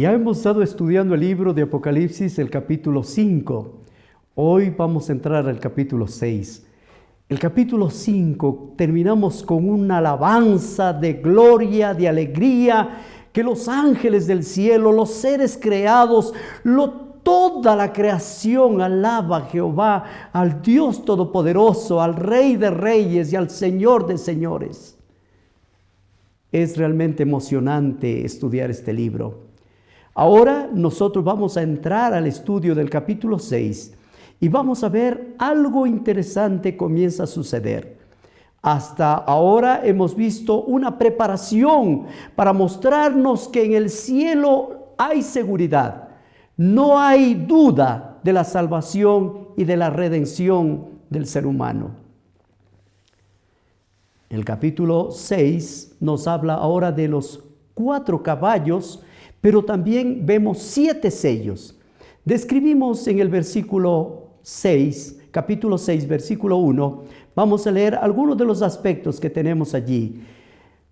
Ya hemos estado estudiando el libro de Apocalipsis, el capítulo 5. Hoy vamos a entrar al capítulo 6. El capítulo 5 terminamos con una alabanza de gloria, de alegría, que los ángeles del cielo, los seres creados, toda la creación alaba a Jehová, al Dios Todopoderoso, al Rey de Reyes y al Señor de Señores. Es realmente emocionante estudiar este libro. Ahora nosotros vamos a entrar al estudio del capítulo 6 y vamos a ver algo interesante comienza a suceder. Hasta ahora hemos visto una preparación para mostrarnos que en el cielo hay seguridad. No hay duda de la salvación y de la redención del ser humano. El capítulo 6 nos habla ahora de los 4 caballos, pero también vemos 7 sellos. Describimos en el versículo 6, capítulo 6, versículo 1, vamos a leer algunos de los aspectos que tenemos allí.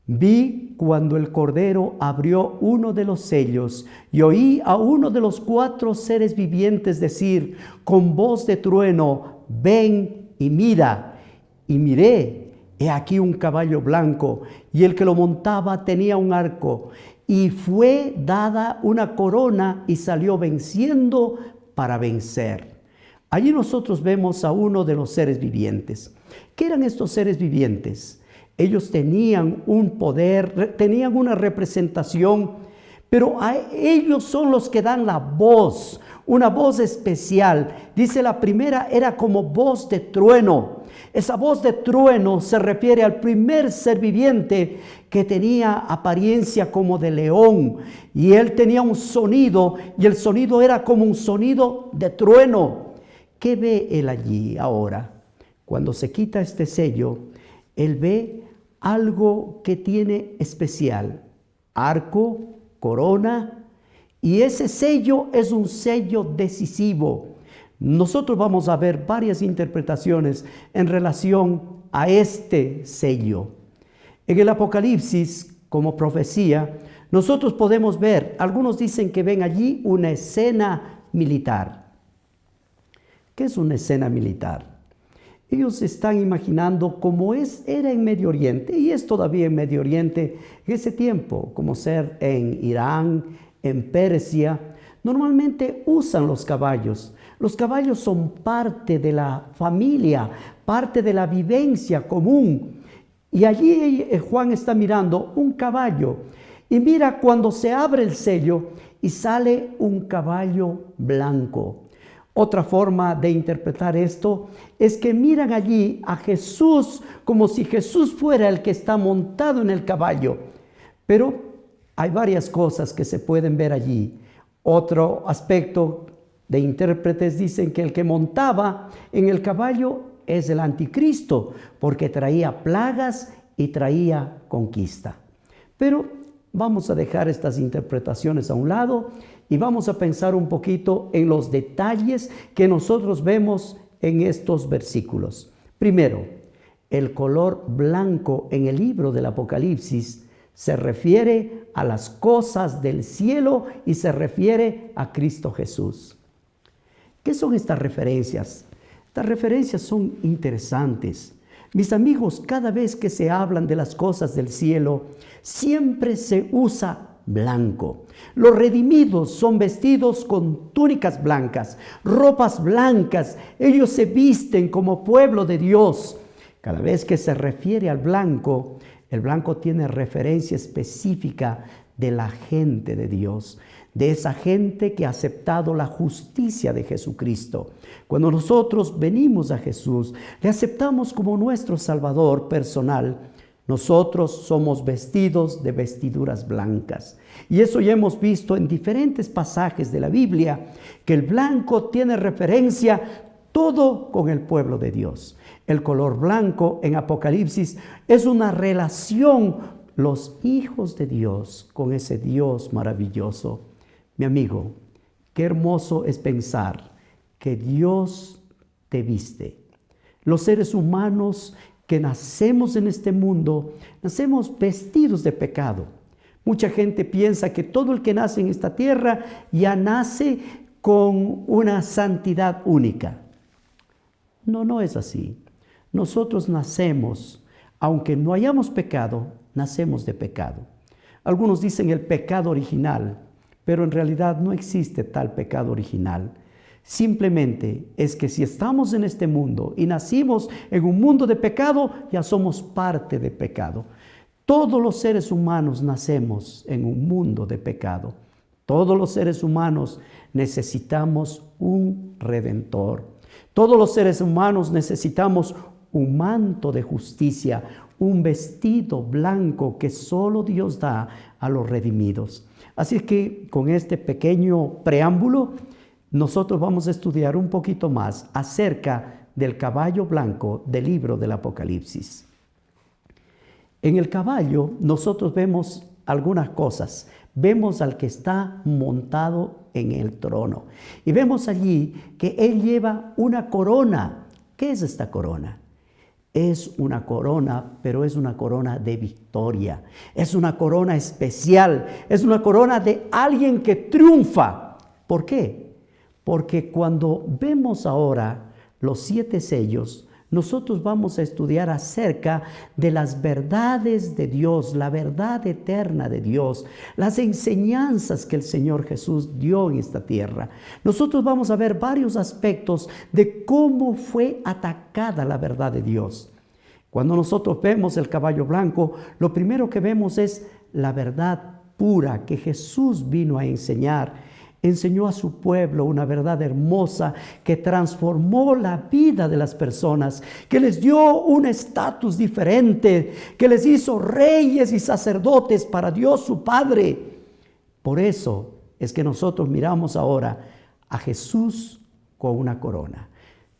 Vi cuando el Cordero abrió uno de los sellos y oí a uno de los 4 seres vivientes decir con voz de trueno: ven y mira. Y miré, he aquí un caballo blanco, y el que lo montaba tenía un arco, y fue dada una corona y salió venciendo para vencer. Allí nosotros vemos a uno de los seres vivientes. ¿Qué eran estos seres vivientes? Ellos tenían un poder, tenían una representación, pero a ellos son los que dan la voz, una voz especial. Dice la primera era como voz de trueno. Esa voz de trueno se refiere al primer ser viviente que tenía apariencia como de león, y él tenía un sonido, y el sonido era como un sonido de trueno. ¿Qué ve él allí ahora? Cuando se quita este sello, él ve algo que tiene especial: arco, corona, y ese sello es un sello decisivo. Nosotros vamos a ver varias interpretaciones en relación a este sello. En el Apocalipsis, como profecía, nosotros podemos ver, algunos dicen que ven allí una escena militar. ¿Qué es una escena militar? Ellos están imaginando cómo era en Medio Oriente, y es todavía en Medio Oriente en ese tiempo, como ser en Irán, en Persia. Normalmente usan los caballos. Los caballos son parte de la familia, parte de la vivencia común. Y allí Juan está mirando un caballo, y mira cuando se abre el sello y sale un caballo blanco. Otra forma de interpretar esto es que miran allí a Jesús como si Jesús fuera el que está montado en el caballo. Pero hay varias cosas que se pueden ver allí. Otro aspecto de intérpretes dicen que el que montaba en el caballo es el anticristo, porque traía plagas y traía conquista. Pero vamos a dejar estas interpretaciones a un lado y vamos a pensar un poquito en los detalles que nosotros vemos en estos versículos. Primero, el color blanco en el libro del Apocalipsis se refiere a las cosas del cielo y se refiere a Cristo Jesús. ¿Qué son estas referencias? Estas referencias son interesantes. Mis amigos, cada vez que se hablan de las cosas del cielo, siempre se usa blanco. Los redimidos son vestidos con túnicas blancas, ropas blancas. Ellos se visten como pueblo de Dios. Cada vez que se refiere al blanco, el blanco tiene referencia específica de la gente de Dios, de esa gente que ha aceptado la justicia de Jesucristo. Cuando nosotros venimos a Jesús, le aceptamos como nuestro Salvador personal. Nosotros somos vestidos de vestiduras blancas. Y eso ya hemos visto en diferentes pasajes de la Biblia, que el blanco tiene referencia todo con el pueblo de Dios. El color blanco en Apocalipsis es una relación, los hijos de Dios, con ese Dios maravilloso. Mi amigo, qué hermoso es pensar que Dios te viste. Los seres humanos que nacemos en este mundo, nacemos vestidos de pecado, Mucha gente piensa que todo el que nace en esta tierra ya nace con una santidad única. No, no es así. Nosotros nacemos, aunque no hayamos pecado, nacemos de pecado. Algunos dicen el pecado original, pero en realidad no existe tal pecado original. Simplemente es que si estamos en este mundo y nacimos en un mundo de pecado, ya somos parte de pecado. Todos los seres humanos nacemos en un mundo de pecado. Todos los seres humanos necesitamos un redentor. Todos los seres humanos necesitamos un manto de justicia, un vestido blanco que solo Dios da a los redimidos. Así que con este pequeño preámbulo, nosotros vamos a estudiar un poquito más acerca del caballo blanco del libro del Apocalipsis. En el caballo nosotros vemos algunas cosas. Vemos al que está montado en el trono. Y vemos allí que él lleva una corona. ¿Qué es esta corona? Es una corona, pero es una corona de victoria. Es una corona especial. Es una corona de alguien que triunfa. ¿Por qué? Porque cuando vemos ahora los 7 sellos, nosotros vamos a estudiar acerca de las verdades de Dios, la verdad eterna de Dios, las enseñanzas que el Señor Jesús dio en esta tierra. Nosotros vamos a ver varios aspectos de cómo fue atacada la verdad de Dios. Cuando nosotros vemos el caballo blanco, lo primero que vemos es la verdad pura que Jesús vino a enseñar. Enseñó a su pueblo una verdad hermosa que transformó la vida de las personas, que les dio un estatus diferente, que les hizo reyes y sacerdotes para Dios su Padre. Por eso es que nosotros miramos ahora a Jesús con una corona.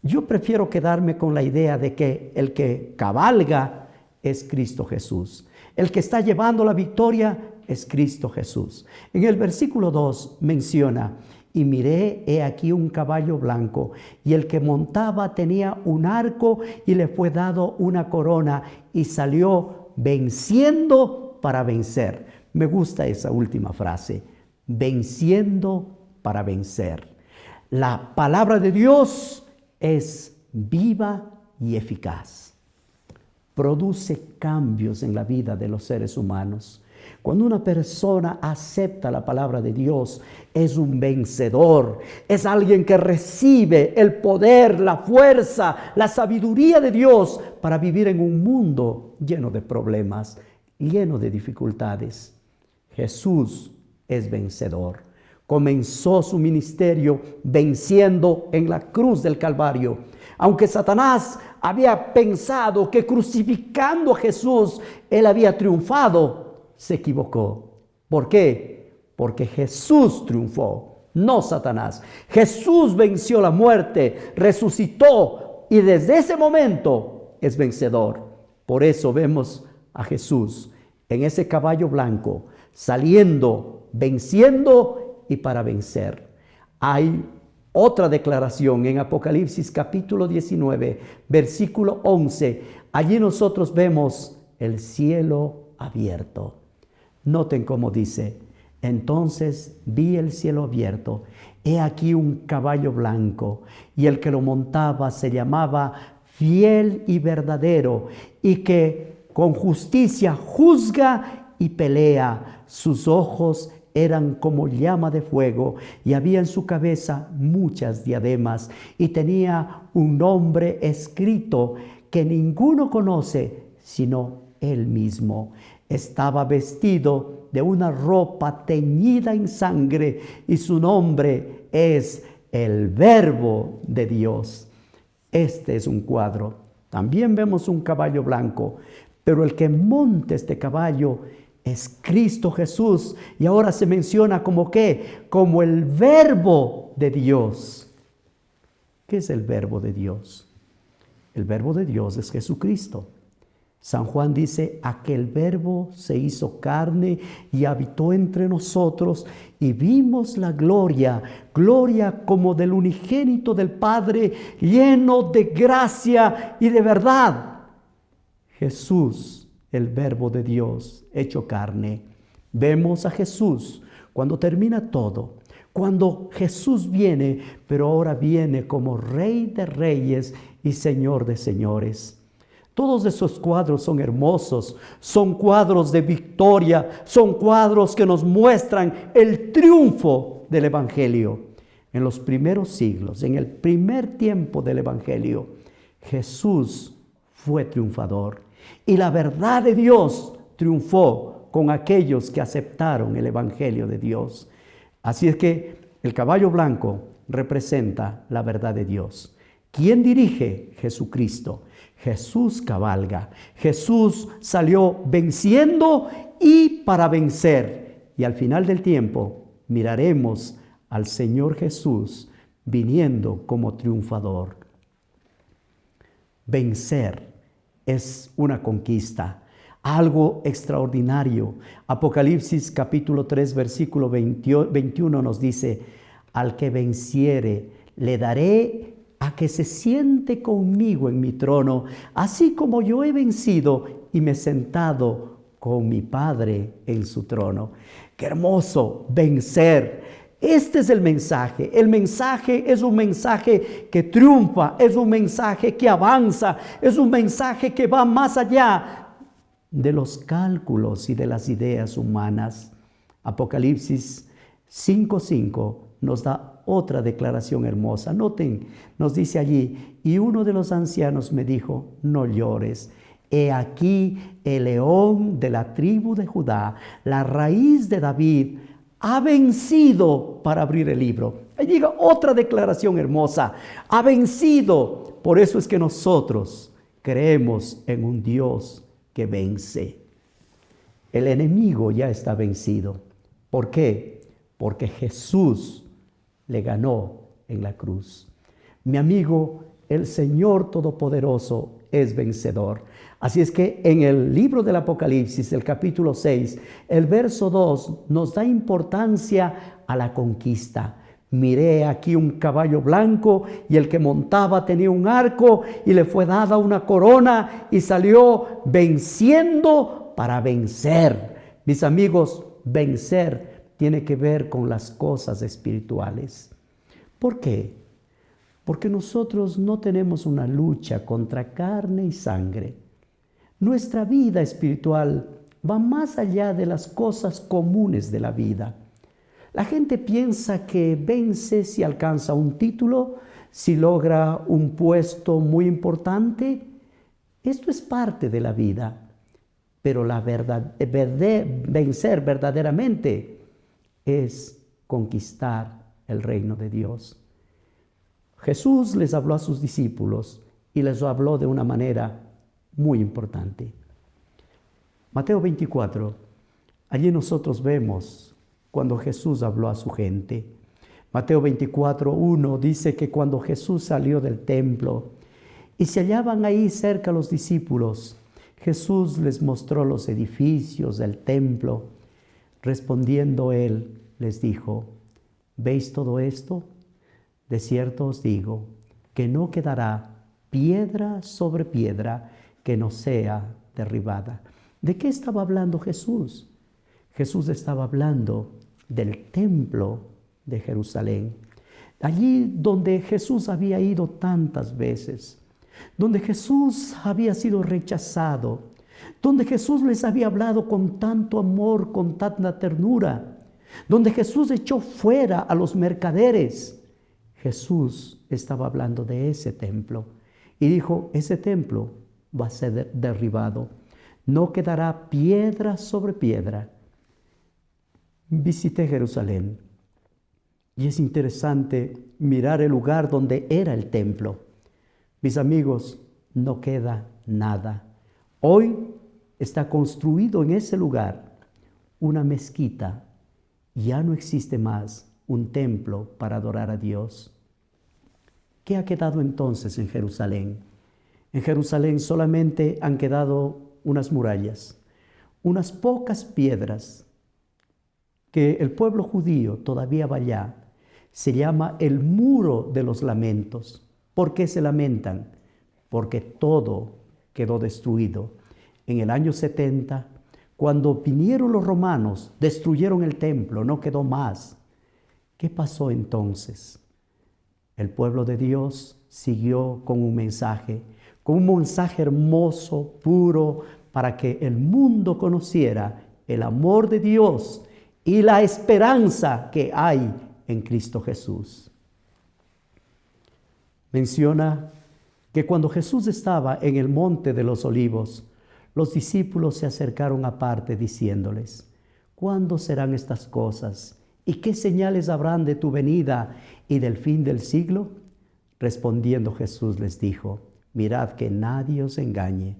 Yo prefiero quedarme con la idea de que el que cabalga es Cristo Jesús. El que está llevando la victoria es Cristo Jesús. En el versículo 2 menciona: y miré, he aquí un caballo blanco, y el que montaba tenía un arco, y le fue dado una corona, y salió venciendo para vencer. Me gusta esa última frase, venciendo para vencer. La palabra de Dios es viva y eficaz. Produce cambios en la vida de los seres humanos. Cuando una persona acepta la palabra de Dios, es un vencedor, es alguien que recibe el poder, la fuerza, la sabiduría de Dios para vivir en un mundo lleno de problemas, lleno de dificultades. Jesús es vencedor. Comenzó su ministerio venciendo en la cruz del Calvario. Aunque Satanás había pensado que crucificando a Jesús, él había triunfado, se equivocó. ¿Por qué? Porque Jesús triunfó, no Satanás. Jesús venció la muerte, resucitó y desde ese momento es vencedor. Por eso vemos a Jesús en ese caballo blanco, saliendo, venciendo y para vencer. Hay otra declaración en Apocalipsis capítulo 19, versículo 11. Allí nosotros vemos el cielo abierto. Noten cómo dice: entonces vi el cielo abierto, he aquí un caballo blanco, y el que lo montaba se llamaba Fiel y Verdadero, y que con justicia juzga y pelea. Sus ojos eran como llama de fuego, y había en su cabeza muchas diademas, y tenía un nombre escrito que ninguno conoce sino él mismo. Estaba vestido de una ropa teñida en sangre, y su nombre es el Verbo de Dios. Este es un cuadro. También vemos un caballo blanco, pero el que monta este caballo es Cristo Jesús, y ahora se menciona como ¿qué? Como el Verbo de Dios. ¿Qué es el Verbo de Dios? El Verbo de Dios es Jesucristo. San Juan dice: aquel Verbo se hizo carne y habitó entre nosotros, y vimos la gloria, gloria como del unigénito del Padre, lleno de gracia y de verdad. Jesús, el Verbo de Dios hecho carne. Vemos a Jesús cuando termina todo, cuando Jesús viene, pero ahora viene como Rey de Reyes y Señor de Señores. Todos esos cuadros son hermosos, son cuadros de victoria, son cuadros que nos muestran el triunfo del Evangelio. En los primeros siglos, en el primer tiempo del Evangelio, Jesús fue triunfador y la verdad de Dios triunfó con aquellos que aceptaron el Evangelio de Dios. Así es que el caballo blanco representa la verdad de Dios. ¿Quién dirige? Jesucristo. Jesús cabalga. Jesús salió venciendo y para vencer. Y al final del tiempo miraremos al Señor Jesús viniendo como triunfador. Vencer es una conquista, algo extraordinario. Apocalipsis capítulo 3 versículo 21 nos dice: al que venciere le daré a que se siente conmigo en mi trono, así como yo he vencido y me he sentado con mi Padre en su trono. ¡Qué hermoso! Vencer. Este es el mensaje. El mensaje es un mensaje que triunfa, es un mensaje que avanza, es un mensaje que va más allá de los cálculos y de las ideas humanas. Apocalipsis 5:5 nos da otra declaración hermosa. Noten, nos dice allí: y uno de los ancianos me dijo, no llores. He aquí el león de la tribu de Judá, la raíz de David, ha vencido para abrir el libro. Ahí llega otra declaración hermosa. Ha vencido. Por eso es que nosotros creemos en un Dios que vence. El enemigo ya está vencido. ¿Por qué? Porque Jesús le ganó en la cruz. Mi amigo, el Señor Todopoderoso es vencedor. Así es que en el libro del Apocalipsis, el capítulo 6, el verso 2, nos da importancia a la conquista. Miré aquí un caballo blanco y el que montaba tenía un arco y le fue dada una corona y salió venciendo para vencer. Mis amigos, vencer tiene que ver con las cosas espirituales. ¿Por qué? Porque nosotros no tenemos una lucha contra carne y sangre. Nuestra vida espiritual va más allá de las cosas comunes de la vida. La gente piensa que vence si alcanza un título, si logra un puesto muy importante. Esto es parte de la vida, pero la verdad, vencer verdaderamente es conquistar el reino de Dios. Jesús les habló a sus discípulos y les habló de una manera muy importante. Mateo 24, allí nosotros vemos cuando Jesús habló a su gente. Mateo 24:1 dice que cuando Jesús salió del templo y se hallaban ahí cerca los discípulos, Jesús les mostró los edificios del templo. Respondiendo él, les dijo: ¿veis todo esto? De cierto os digo que no quedará piedra sobre piedra que no sea derribada. ¿De qué estaba hablando Jesús? Jesús estaba hablando del templo de Jerusalén. Allí donde Jesús había ido tantas veces, donde Jesús había sido rechazado, donde Jesús les había hablado con tanto amor, con tanta ternura, donde Jesús echó fuera a los mercaderes. Jesús estaba hablando de ese templo y dijo: ese templo va a ser derribado, no quedará piedra sobre piedra. Visité Jerusalén y es interesante mirar el lugar donde era el templo. Mis amigos, no queda nada. Hoy está construido en ese lugar una mezquita. Ya no existe más un templo para adorar a Dios. ¿Qué ha quedado entonces en Jerusalén? En Jerusalén solamente han quedado unas murallas, unas pocas piedras que el pueblo judío todavía va allá. Se llama el muro de los lamentos. ¿Por qué se lamentan? Porque todo quedó destruido. En el año 70, Cuando vinieron los romanos, destruyeron el templo, no quedó más. ¿Qué pasó entonces? El pueblo de Dios siguió con un mensaje hermoso, puro, para que el mundo conociera el amor de Dios y la esperanza que hay en Cristo Jesús. Menciona que cuando Jesús estaba en el monte de los olivos, los discípulos se acercaron aparte diciéndoles: ¿cuándo serán estas cosas? ¿Y qué señales habrán de tu venida y del fin del siglo? Respondiendo Jesús les dijo: mirad que nadie os engañe,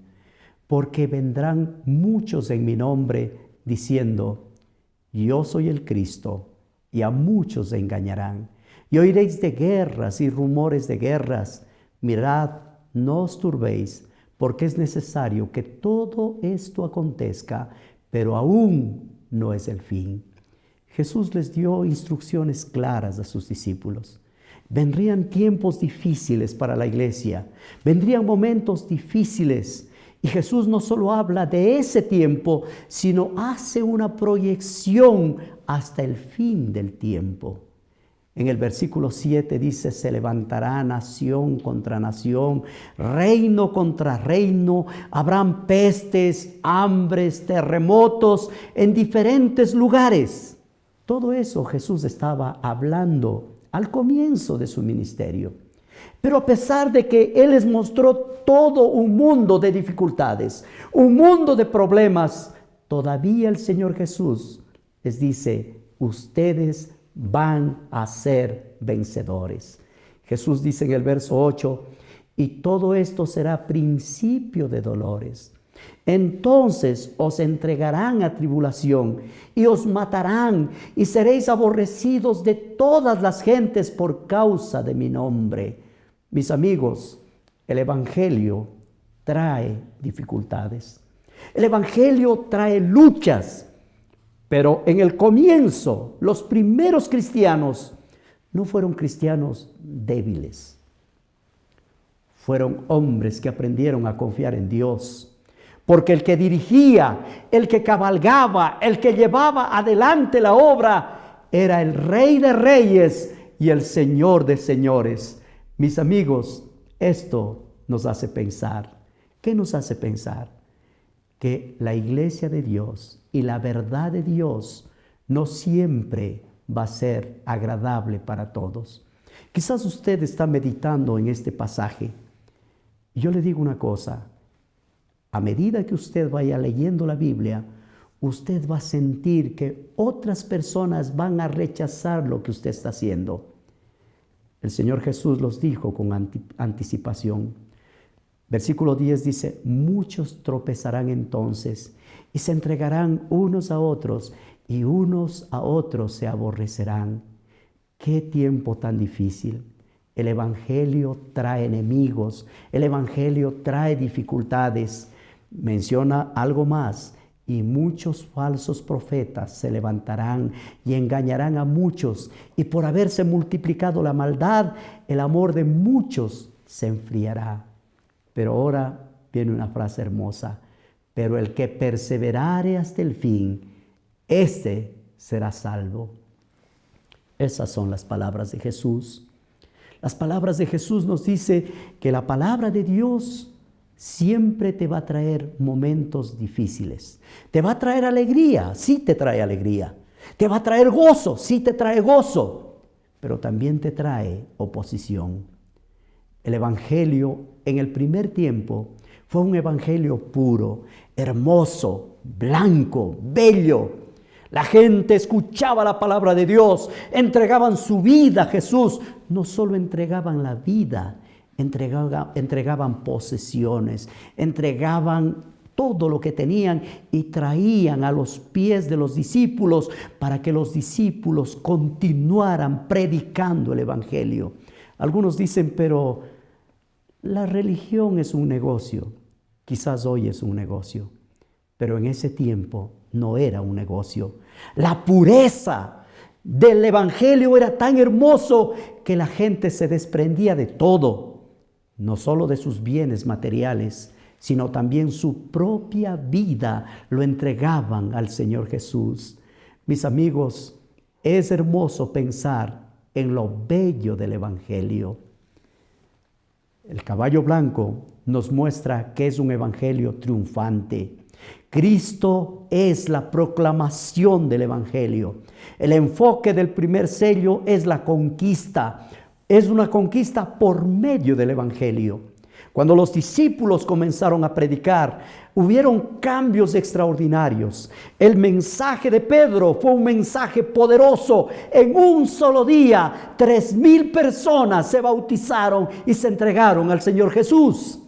porque vendrán muchos en mi nombre diciendo: yo soy el Cristo, y a muchos se engañarán. Y oiréis de guerras y rumores de guerras. Mirad, no os turbéis, porque es necesario que todo esto acontezca, pero aún no es el fin. Jesús les dio instrucciones claras a sus discípulos. Vendrían tiempos difíciles para la iglesia, vendrían momentos difíciles. Y Jesús no solo habla de ese tiempo, sino hace una proyección hasta el fin del tiempo. En el versículo 7 dice: se levantará nación contra nación, reino contra reino, habrán pestes, hambres, terremotos en diferentes lugares. Todo eso Jesús estaba hablando al comienzo de su ministerio. Pero a pesar de que Él les mostró todo un mundo de dificultades, un mundo de problemas, todavía el Señor Jesús les dice: ustedes van a ser vencedores. Jesús dice en el verso 8: y todo esto será principio de dolores. Entonces os entregarán a tribulación y os matarán y seréis aborrecidos de todas las gentes por causa de mi nombre. Mis amigos, el Evangelio trae dificultades. El Evangelio trae luchas. Pero en el comienzo, los primeros cristianos no fueron cristianos débiles. Fueron hombres que aprendieron a confiar en Dios. Porque el que dirigía, el que cabalgaba, el que llevaba adelante la obra, era el Rey de Reyes y el Señor de Señores. Mis amigos, esto nos hace pensar. ¿Qué nos hace pensar? Que la iglesia de Dios y la verdad de Dios no siempre va a ser agradable para todos. Quizás usted está meditando en este pasaje. Yo le digo una cosa: a medida que usted vaya leyendo la Biblia, usted va a sentir que otras personas van a rechazar lo que usted está haciendo. El Señor Jesús los dijo con anticipación. Versículo 10 dice: muchos tropezarán entonces y se entregarán unos a otros y unos a otros se aborrecerán. ¡Qué tiempo tan difícil! El Evangelio trae enemigos, el Evangelio trae dificultades. Menciona algo más: y muchos falsos profetas se levantarán y engañarán a muchos, y por haberse multiplicado la maldad, el amor de muchos se enfriará. Pero ahora viene una frase hermosa: pero el que perseverare hasta el fin, ese será salvo. Esas son las palabras de Jesús. Las palabras de Jesús nos dice que la palabra de Dios siempre te va a traer momentos difíciles. Te va a traer alegría, sí te trae alegría. Te va a traer gozo, sí te trae gozo. Pero también te trae oposición. El Evangelio en el primer tiempo fue un Evangelio puro, hermoso, blanco, bello. La gente escuchaba la palabra de Dios, entregaban su vida a Jesús. No solo entregaban la vida, entregaban posesiones, entregaban todo lo que tenían y traían a los pies de los discípulos para que los discípulos continuaran predicando el Evangelio. Algunos dicen: pero la religión es un negocio. Quizás hoy es un negocio, pero en ese tiempo no era un negocio. La pureza del Evangelio era tan hermoso que la gente se desprendía de todo, no solo de sus bienes materiales, sino también su propia vida lo entregaban al Señor Jesús. Mis amigos, es hermoso pensar en lo bello del Evangelio. El caballo blanco nos muestra que es un evangelio triunfante. Cristo es la proclamación del evangelio. El enfoque del primer sello es la conquista. Es una conquista por medio del evangelio. Cuando los discípulos comenzaron a predicar, hubieron cambios extraordinarios. El mensaje de Pedro fue un mensaje poderoso. En un solo día, 3,000 personas se bautizaron y se entregaron al Señor Jesús.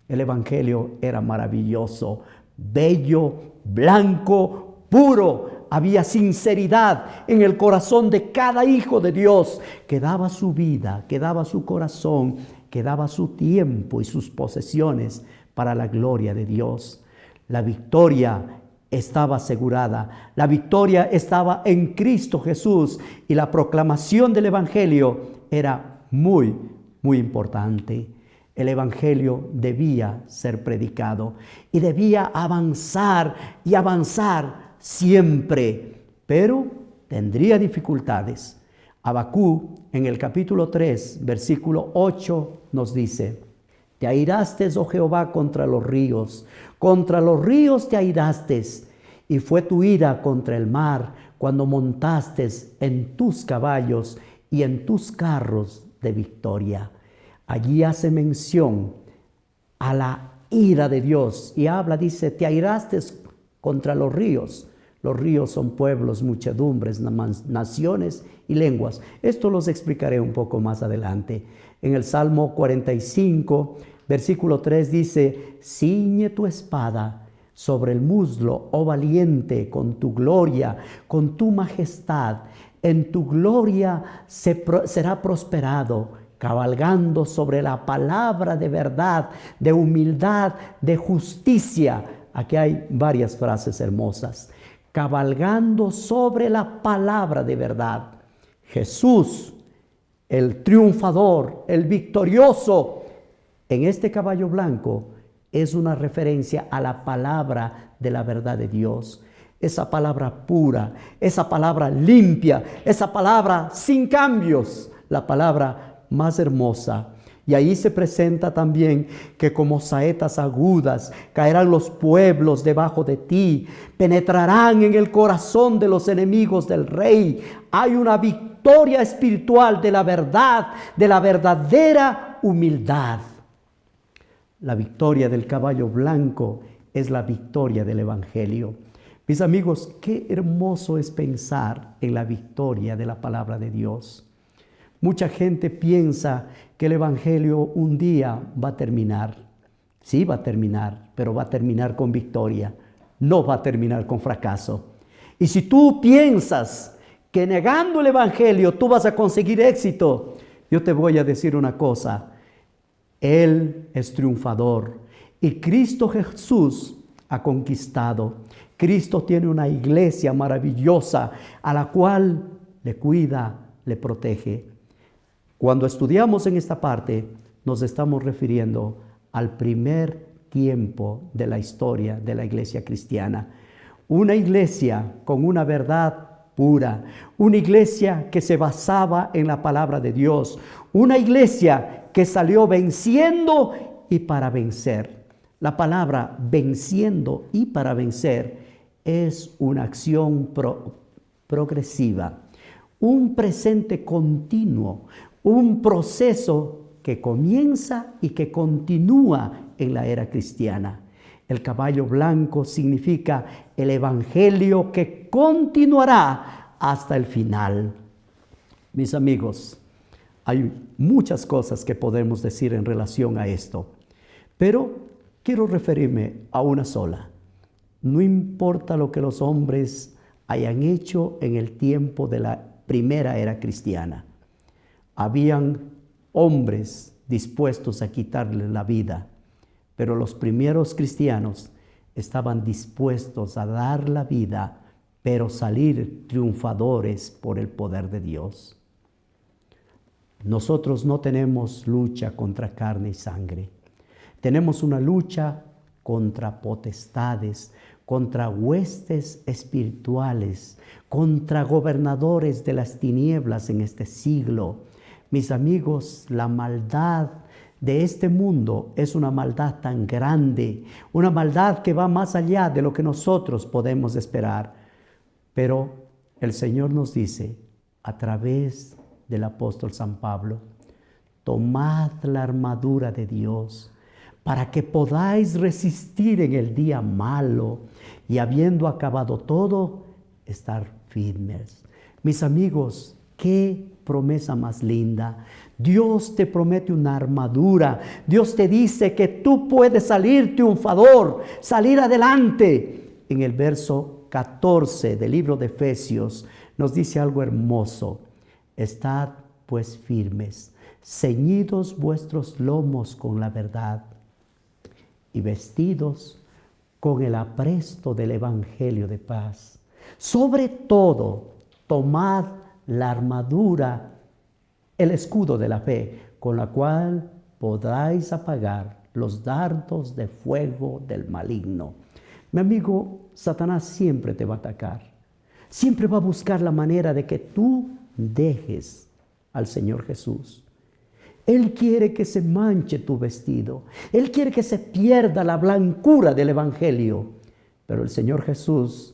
El evangelio era maravilloso, bello, blanco, puro. Había sinceridad en el corazón de cada hijo de Dios, que daba su vida, que daba su corazón, que daba su tiempo y sus posesiones para la gloria de Dios. La victoria estaba asegurada. La victoria estaba en Cristo Jesús, y la proclamación del evangelio era muy, muy importante. El evangelio debía ser predicado y debía avanzar y avanzar siempre, pero tendría dificultades. Habacuc, en el capítulo 3, versículo 8, nos dice: Te airaste, oh Jehová, contra los ríos te airaste, y fue tu ira contra el mar, cuando montaste en tus caballos y en tus carros de victoria. Allí hace mención a la ira de Dios y habla, dice, te airaste contra los ríos. Los ríos son pueblos, muchedumbres, naciones y lenguas. Esto los explicaré un poco más adelante. En el Salmo 45, versículo 3 dice: Ciñe tu espada sobre el muslo, oh valiente, con tu gloria, con tu majestad. En tu gloria será prosperado, cabalgando sobre la palabra de verdad, de humildad, de justicia. Aquí hay varias frases hermosas. Cabalgando sobre la palabra de verdad. Jesús, el triunfador, el victorioso, en este caballo blanco es una referencia a la palabra de la verdad de Dios. Esa palabra pura, esa palabra limpia, esa palabra sin cambios, la palabra más hermosa. Y ahí se presenta también que como saetas agudas caerán los pueblos debajo de ti, penetrarán en el corazón de los enemigos del rey. Hay una victoria espiritual de la verdad, de la verdadera humildad. La victoria del caballo blanco es la victoria del evangelio. Mis amigos, qué hermoso es pensar en la victoria de la palabra de Dios. Mucha gente piensa que el evangelio un día va a terminar. Sí, va a terminar, pero va a terminar con victoria. No va a terminar con fracaso. Y si tú piensas que negando el evangelio tú vas a conseguir éxito, yo te voy a decir una cosa. Él es triunfador y Cristo Jesús ha conquistado. Cristo tiene una iglesia maravillosa a la cual le cuida, le protege. Cuando estudiamos en esta parte, nos estamos refiriendo al primer tiempo de la historia de la iglesia cristiana. Una iglesia con una verdad pura, una iglesia que se basaba en la palabra de Dios, una iglesia que salió venciendo y para vencer. La palabra venciendo y para vencer es una acción progresiva, un presente continuo, un proceso que comienza y que continúa en la era cristiana. El caballo blanco significa el evangelio que continuará hasta el final. Mis amigos, hay muchas cosas que podemos decir en relación a esto, pero quiero referirme a una sola. No importa lo que los hombres hayan hecho en el tiempo de la primera era cristiana. Habían hombres dispuestos a quitarle la vida, pero los primeros cristianos estaban dispuestos a dar la vida, pero salir triunfadores por el poder de Dios. Nosotros no tenemos lucha contra carne y sangre. Tenemos una lucha contra potestades, contra huestes espirituales, contra gobernadores de las tinieblas en este siglo. Mis amigos, la maldad de este mundo es una maldad tan grande, una maldad que va más allá de lo que nosotros podemos esperar. Pero el Señor nos dice a través del apóstol San Pablo: tomad la armadura de Dios para que podáis resistir en el día malo y, habiendo acabado todo, estar firmes. Mis amigos, qué promesa más linda. Dios te promete una armadura. Dios te dice que tú puedes salir triunfador, salir adelante. En el verso 14 del libro de Efesios nos dice algo hermoso: estad pues firmes, ceñidos vuestros lomos con la verdad y vestidos con el apresto del evangelio de paz. Sobre todo, tomad la armadura, el escudo de la fe, con la cual podráis apagar los dardos de fuego del maligno. Mi amigo, Satanás siempre te va a atacar. Siempre va a buscar la manera de que tú dejes al Señor Jesús. Él quiere que se manche tu vestido. Él quiere que se pierda la blancura del evangelio. Pero el Señor Jesús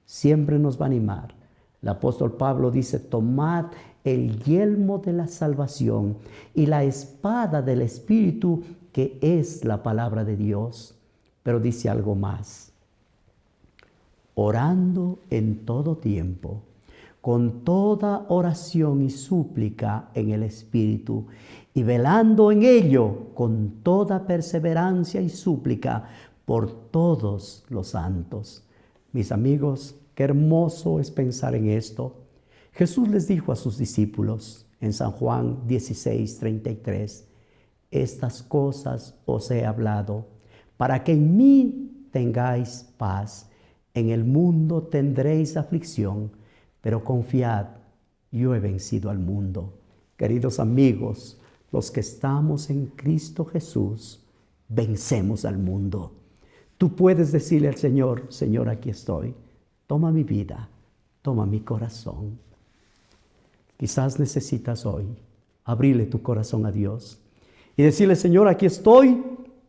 siempre nos va a animar. El apóstol Pablo dice: tomad el yelmo de la salvación y la espada del Espíritu, que es la palabra de Dios. Pero dice algo más: orando en todo tiempo, con toda oración y súplica en el Espíritu, y velando en ello con toda perseverancia y súplica por todos los santos. Mis amigos, qué hermoso es pensar en esto. Jesús les dijo a sus discípulos en San Juan 16:33: estas cosas os he hablado, para que en mí tengáis paz. En el mundo tendréis aflicción, pero confiad, yo he vencido al mundo. Queridos amigos, los que estamos en Cristo Jesús, vencemos al mundo. Tú puedes decirle al Señor: Señor, aquí estoy. Toma mi vida, toma mi corazón. Quizás necesitas hoy abrirle tu corazón a Dios y decirle: Señor, aquí estoy,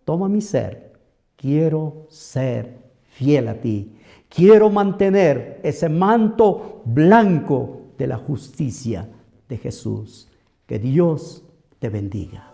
toma mi ser. Quiero ser fiel a ti. Quiero mantener ese manto blanco de la justicia de Jesús. Que Dios te bendiga.